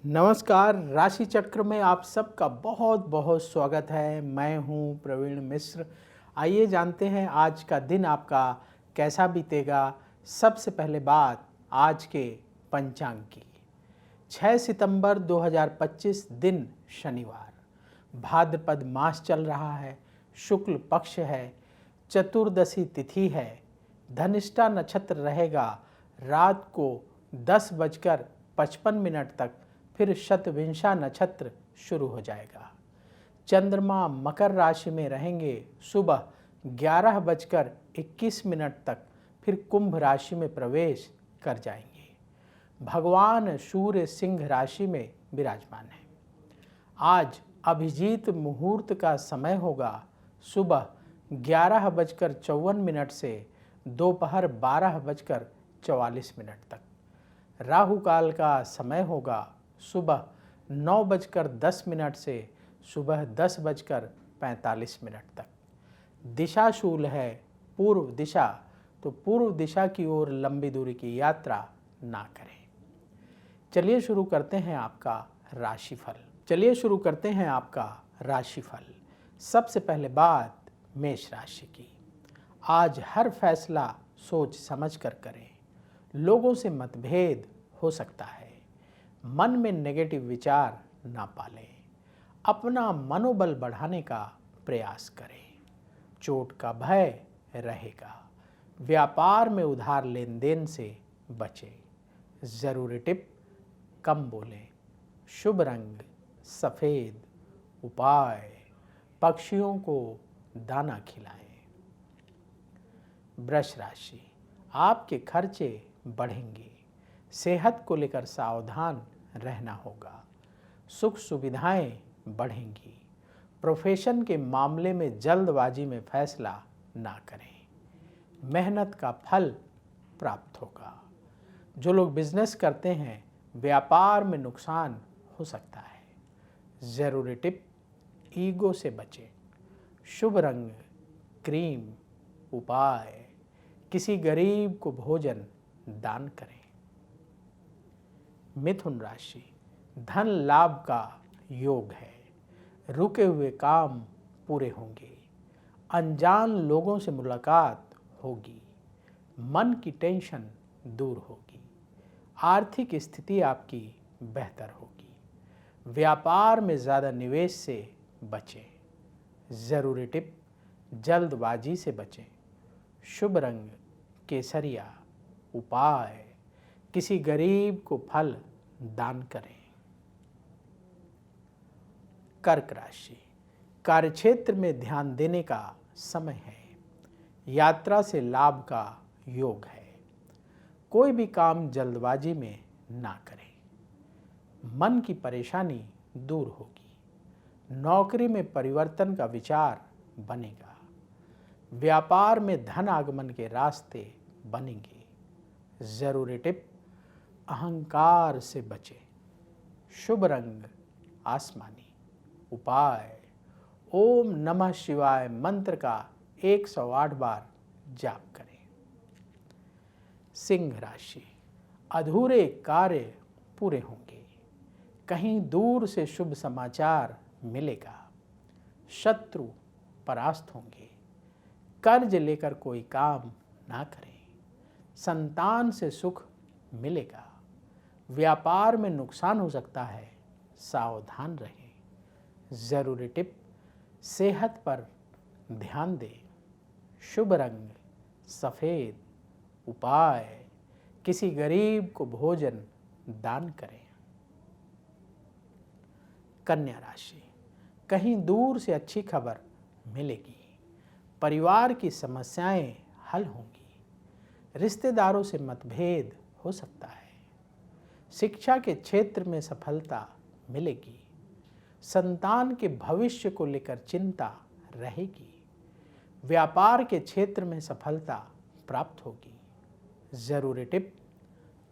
नमस्कार। राशि चक्र में आप सबका बहुत बहुत स्वागत है। मैं हूं प्रवीण मिश्र। आइए जानते हैं आज का दिन आपका कैसा बीतेगा। सबसे पहले बात आज के पंचांग की। 6 सितंबर 2025 दिन शनिवार, भाद्रपद मास चल रहा है, शुक्ल पक्ष है, चतुर्दशी तिथि है, धनिष्ठा नक्षत्र रहेगा। रात को 10:55 तक फिर शतविंशा नक्षत्र शुरू हो जाएगा। चंद्रमा मकर राशि में रहेंगे। सुबह 11:21 तक फिर कुंभ राशि में प्रवेश कर जाएंगे। भगवान सूर्य सिंह राशि में विराजमान है। आज अभिजीत मुहूर्त का समय होगा सुबह 11:54 से दोपहर 12:44 तक। राहु काल का समय होगा सुबह 9:10 से सुबह 10:45 तक। दिशा शूल है पूर्व दिशा, तो पूर्व दिशा की ओर लंबी दूरी की यात्रा ना करें। चलिए शुरू करते हैं आपका राशिफल। सबसे पहले बात मेष राशि की। आज हर फैसला सोच समझ कर करें। लोगों से मतभेद हो सकता है। मन में नेगेटिव विचार ना पालें। अपना मनोबल बढ़ाने का प्रयास करें। चोट का भय रहेगा। व्यापार में उधार लेन देन से बचें। ज़रूरी टिप, कम बोलें। शुभ रंग सफ़ेद। उपाय, पक्षियों को दाना खिलाएं। वृष राशि, आपके खर्चे बढ़ेंगे। सेहत को लेकर सावधान रहना होगा। सुख सुविधाएं बढ़ेंगी। प्रोफेशन के मामले में जल्दबाजी में फैसला ना करें। मेहनत का फल प्राप्त होगा। जो लोग बिजनेस करते हैं, व्यापार में नुकसान हो सकता है। ज़रूरी टिप, ईगो से बचें। शुभ रंग क्रीम। उपाय, किसी गरीब को भोजन दान करें। मिथुन राशि, धन लाभ का योग है। रुके हुए काम पूरे होंगे। अनजान लोगों से मुलाकात होगी। मन की टेंशन दूर होगी। आर्थिक स्थिति आपकी बेहतर होगी। व्यापार में ज़्यादा निवेश से बचें। ज़रूरी टिप, जल्दबाजी से बचें। शुभ रंग केसरिया। उपाय, किसी गरीब को फल दान करें। कर्क राशि, कार्यक्षेत्र में ध्यान देने का समय है। यात्रा से लाभ का योग है। कोई भी काम जल्दबाजी में ना करें। मन की परेशानी दूर होगी। नौकरी में परिवर्तन का विचार बनेगा। व्यापार में धन आगमन के रास्ते बनेंगे। ज़रूरी टिप, अहंकार से बचें। शुभ रंग आसमानी। उपाय, ओम नमः शिवाय मंत्र का 108 बार जाप करें। सिंह राशि, अधूरे कार्य पूरे होंगे। कहीं दूर से शुभ समाचार मिलेगा। शत्रु परास्त होंगे। कर्ज लेकर कोई काम ना करें। संतान से सुख मिलेगा। व्यापार में नुकसान हो सकता है, सावधान रहें। ज़रूरी टिप, सेहत पर ध्यान दें। शुभ रंग सफ़ेद। उपाय, किसी गरीब को भोजन दान करें। कन्या राशि, कहीं दूर से अच्छी खबर मिलेगी। परिवार की समस्याएं हल होंगी। रिश्तेदारों से मतभेद हो सकता है। शिक्षा के क्षेत्र में सफलता मिलेगी। संतान के भविष्य को लेकर चिंता रहेगी। व्यापार के क्षेत्र में सफलता प्राप्त होगी। ज़रूरी टिप,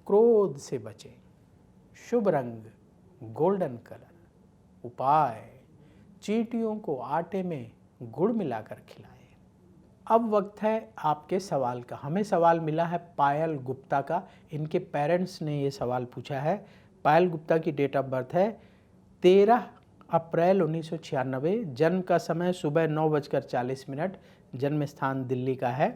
क्रोध से बचें। शुभ रंग गोल्डन कलर। उपाय, चींटियों को आटे में गुड़ मिलाकर खिलाएं। अब वक्त है आपके सवाल का। हमें सवाल मिला है पायल गुप्ता का। इनके पेरेंट्स ने ये सवाल पूछा है। पायल गुप्ता की डेट ऑफ बर्थ है 13 अप्रैल 1996। जन्म का समय सुबह 9:40, जन्म स्थान दिल्ली का है।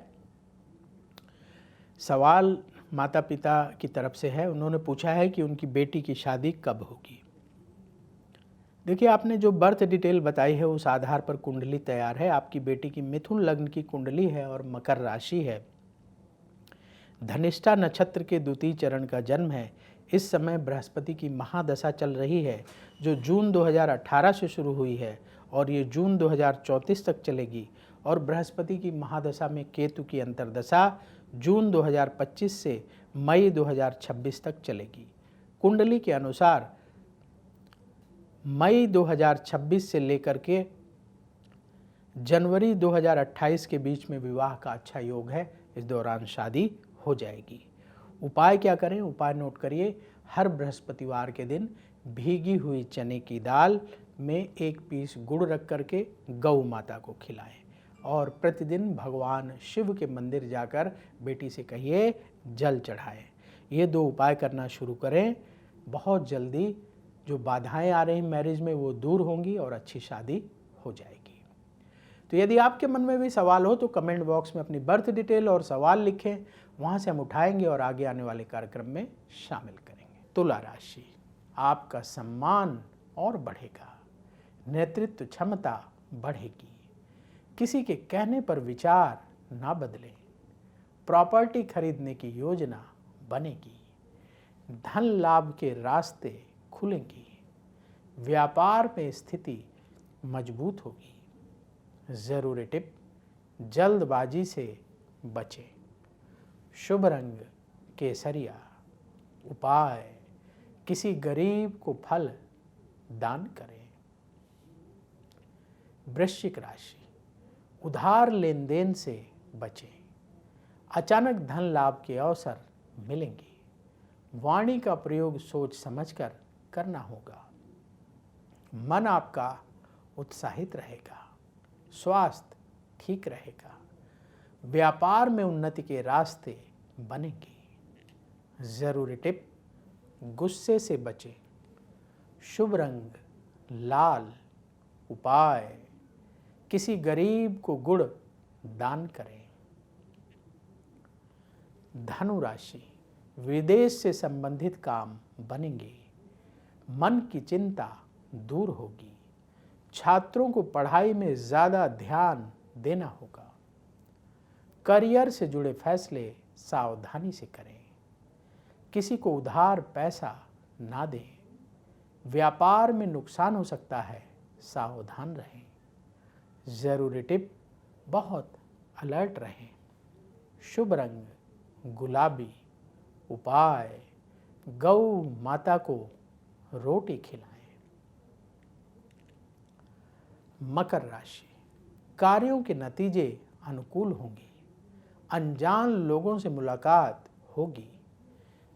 सवाल माता पिता की तरफ से है। उन्होंने पूछा है कि उनकी बेटी की शादी कब होगी। देखिए, आपने जो बर्थ डिटेल बताई है उस आधार पर कुंडली तैयार है। आपकी बेटी की मिथुन लग्न की कुंडली है और मकर राशि है। धनिष्ठा नक्षत्र के द्वितीय चरण का जन्म है। इस समय बृहस्पति की महादशा चल रही है जो जून 2018 से शुरू हुई है और ये जून 2034 तक चलेगी। और बृहस्पति की महादशा में केतु की अंतर्दशा जून 2025 से मई 2026 तक चलेगी। कुंडली के अनुसार मई 2026 से लेकर के जनवरी 2028 के बीच में विवाह का अच्छा योग है। इस दौरान शादी हो जाएगी। उपाय क्या करें? उपाय नोट करिए। हर बृहस्पतिवार के दिन भीगी हुई चने की दाल में 1 पीस गुड़ रख करके गौ माता को खिलाएं और प्रतिदिन भगवान शिव के मंदिर जाकर बेटी से कहिए जल चढ़ाएं। ये 2 उपाय करना शुरू करें। बहुत जल्दी जो बाधाएं आ रही मैरिज में वो दूर होंगी और अच्छी शादी हो जाएगी। तो यदि आपके मन में भी सवाल हो तो कमेंट बॉक्स में अपनी बर्थ डिटेल और सवाल लिखें, वहाँ से हम उठाएंगे और आगे आने वाले कार्यक्रम में शामिल करेंगे। तुला राशि, आपका सम्मान और बढ़ेगा, नेतृत्व क्षमता बढ़ेगी, किसी के कहने पर विचार ना बदलें, प्रॉपर्टी खरीदने की योजना बनेगी, धन लाभ के रास्ते खुलेंगी, व्यापार में स्थिति मजबूत होगी। ज़रूरी टिप, जल्दबाजी से बचें। शुभ रंग केसरिया। उपाय, किसी गरीब को फल दान करें। वृश्चिक राशि, उधार लेन देन से बचें, अचानक धन लाभ के अवसर मिलेंगे, वाणी का प्रयोग सोच समझकर करना होगा, मन आपका उत्साहित रहेगा, स्वास्थ्य ठीक रहेगा, व्यापार में उन्नति के रास्ते बनेंगे। ज़रूरी टिप, गुस्से से बचें, शुभ रंग लाल। उपाय, किसी गरीब को गुड़ दान करें। धनु राशि, विदेश से संबंधित काम बनेंगे, मन की चिंता दूर होगी, छात्रों को पढ़ाई में ज़्यादा ध्यान देना होगा, करियर से जुड़े फैसले सावधानी से करें, किसी को उधार पैसा ना दें, व्यापार में नुकसान हो सकता है, सावधान रहें। ज़रूरी टिप, बहुत अलर्ट रहें। शुभ रंग गुलाबी। उपाय, गौ माता को रोटी खिलाएं। मकर राशि, कार्यों के नतीजे अनुकूल होंगे, अनजान लोगों से मुलाकात होगी,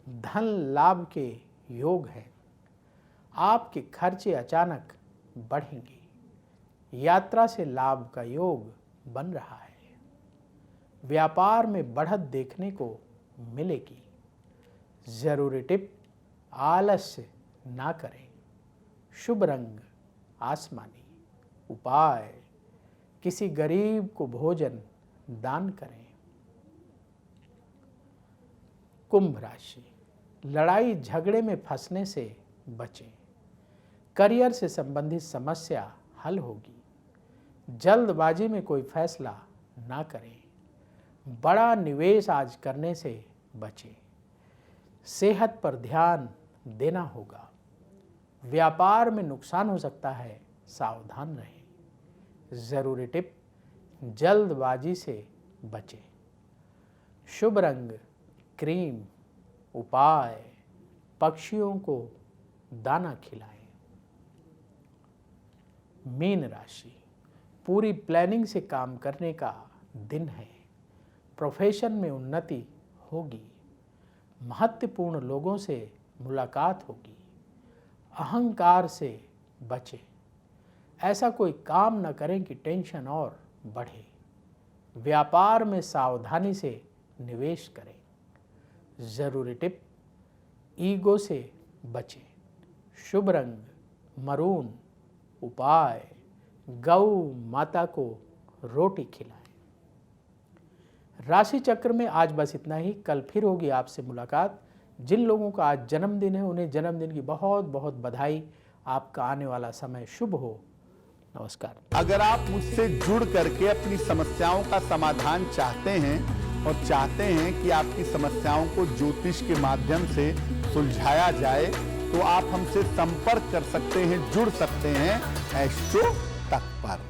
धन लाभ के योग हैं, आपके खर्चे अचानक बढ़ेंगे, यात्रा से लाभ का योग बन रहा है, व्यापार में बढ़त देखने को मिलेगी। ज़रूरी टिप, आलस्य ना करें। शुभ रंग आसमानी। उपाय, किसी गरीब को भोजन दान करें। कुंभ राशि, लड़ाई झगड़े में फंसने से बचें, करियर से संबंधित समस्या हल होगी, जल्दबाजी में कोई फैसला ना करें, बड़ा निवेश आज करने से बचें, सेहत पर ध्यान देना होगा, व्यापार में नुकसान हो सकता है, सावधान रहें। ज़रूरी टिप, जल्दबाजी से बचें। शुभ रंग क्रीम। उपाय, पक्षियों को दाना खिलाएं। मीन राशि, पूरी प्लानिंग से काम करने का दिन है, प्रोफेशन में उन्नति होगी, महत्वपूर्ण लोगों से मुलाकात होगी, अहंकार से बचें, ऐसा कोई काम न करें कि टेंशन और बढ़े, व्यापार में सावधानी से निवेश करें। ज़रूरी टिप, ईगो से बचें। शुभ रंग मरून। उपाय गौ माता को रोटी खिलाएं। राशि चक्र में आज बस इतना ही। कल फिर होगी आपसे मुलाकात। जिन लोगों का आज जन्मदिन है उन्हें जन्मदिन की बहुत बहुत बधाई। आपका आने वाला समय शुभ हो। नमस्कार। अगर आप मुझसे जुड़ करके अपनी समस्याओं का समाधान चाहते हैं और चाहते हैं कि आपकी समस्याओं को ज्योतिष के माध्यम से सुलझाया जाए, तो आप हमसे संपर्क कर सकते हैं, जुड़ सकते हैं एस्ट्रो तक पर।